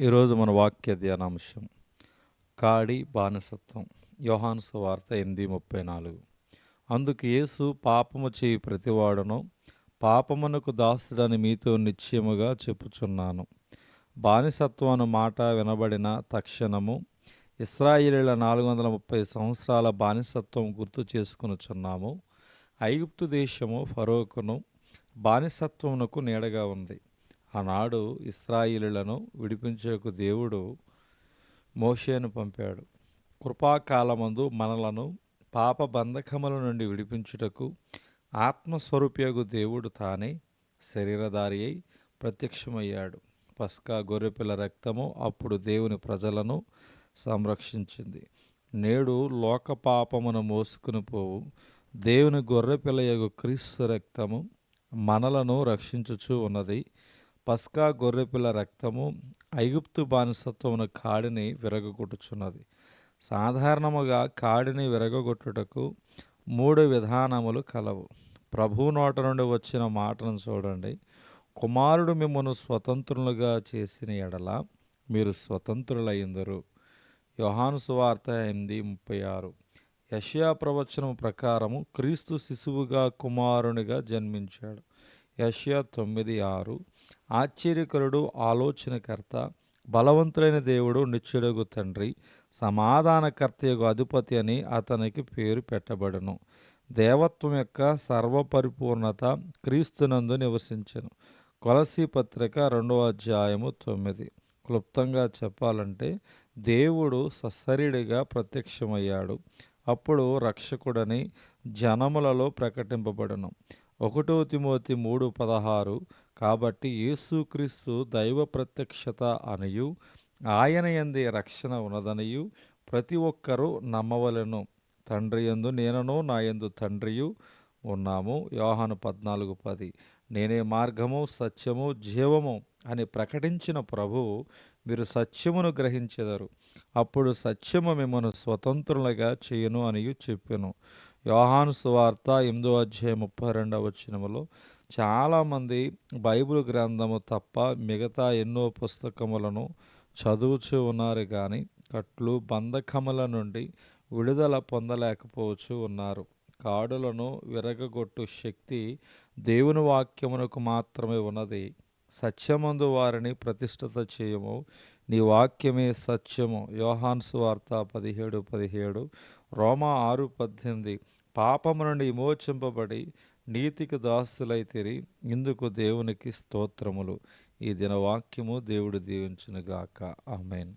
ఈరోజు మన వాక్య ధ్యానాంశం కాడి బానిసత్వం. యోహాను సువార్త 8:34. అందుకు యేసు, పాపము చేయి ప్రతివాడును పాపమునకు దాసుడని మీతో నిశ్చయముగా చెప్పుచున్నాను. బానిసత్వం అను మాట వినబడిన తక్షణము ఇశ్రాయేలీయుల 430 సంవత్సరాల బానిసత్వం గుర్తు చేసుకొనుచున్నాము. ఐగుప్తు దేశము ఫరోకును బానిసత్వమునకు నీడగా ఉంది. ఆనాడు ఇశ్రాయేలీయులను విడిపించుటకు దేవుడు మోషేను పంపాడు. కృపాకాలమందు మనలను పాప బంధకముల నుండి విడిపించుటకు ఆత్మస్వరూపియగు దేవుడు తానే శరీరధారి అయి ప్రత్యక్షమయ్యాడు. పస్కా గొర్రెపిల్ల రక్తము అప్పుడు దేవుని ప్రజలను సంరక్షించింది. నేడు లోక పాపమును మోసుకుని పోవు దేవుని గొర్రెపిల్లయగు క్రీస్తు రక్తము మనలను రక్షించుచూ ఉన్నది. పస్కా గొర్రెపిల్ల రక్తము ఐగుప్తు బానిసత్వమున కాడిని విరగొట్టుచున్నది. సాధారణముగా కాడిని విరగొట్టుటకు 3 విధానములు కలవు. ప్రభువు నోట నుండి వచ్చిన మాటను చూడండి. కుమారుడు మిమ్మును స్వతంత్రులుగా చేసిన ఎడల మీరు స్వతంత్రులయ్యుందురు. యోహాను సువార్త 8:36. యెషయా ప్రవచనము ప్రకారము క్రీస్తు శిశువుగా కుమారునిగా జన్మించాడు. యెషయా 9:6. ఆశ్చర్యకరుడు, ఆలోచనకర్త, బలవంతులైన దేవుడు, నిత్యుడగు తండ్రి, సమాధానకర్తయగు అధిపతి అని అతనికి పేరు పెట్టబడును. దేవత్వం యొక్క సర్వపరిపూర్ణత క్రీస్తునందు నివసించెను. కొలసీ పత్రిక 2:9. క్లుప్తంగా చెప్పాలంటే దేవుడు సశరీరుడిగా ప్రత్యక్షమయ్యాడు. అప్పుడు రక్షకుడని జనములలో ప్రకటింపబడును. 1 తిమోతి 3:16. కాబట్టి యేసుక్రీస్తు దైవ ప్రత్యక్షత అనియు ఆయన యందే రక్షణ ఉన్నదనియు ప్రతి ఒక్కరూ నమ్మవలెను. తండ్రి యందు నేనును నా యందు తండ్రియు ఉన్నాము. యోహాను 14:10. నేనే మార్గము, సత్యము, జీవము అని ప్రకటించిన ప్రభువు మీరు సత్యమును గ్రహించెదరు. అప్పుడు సత్యము మిమ్మను స్వతంత్రులుగా చేయును అనియు చెప్పెను. యోహాను సువార్త 8:32 చాలామంది బైబిల్ గ్రంథము తప్ప మిగతా ఎన్నో పుస్తకములను చదువుచూ ఉన్నారు కానీ కట్లు బంధకముల నుండి విడుదల పొందలేకపోవచ్చు ఉన్నారు. కాడులను విరగగొట్టు శక్తి దేవుని వాక్యమునకు మాత్రమే ఉన్నది. సత్యమందు వారిని ప్రతిష్ఠిత చేయము. నీ వాక్యమే సత్యము. యోహాను సువార్త 17:17. రోమా 6:18. పాపము నుండి విమోచింపబడి నీతికి దాసులైతిరి. ఇందుకు దేవునికి స్తోత్రములు. ఈ దినవాక్యము దేవుడు దీవించునుగాక. ఆమేన్.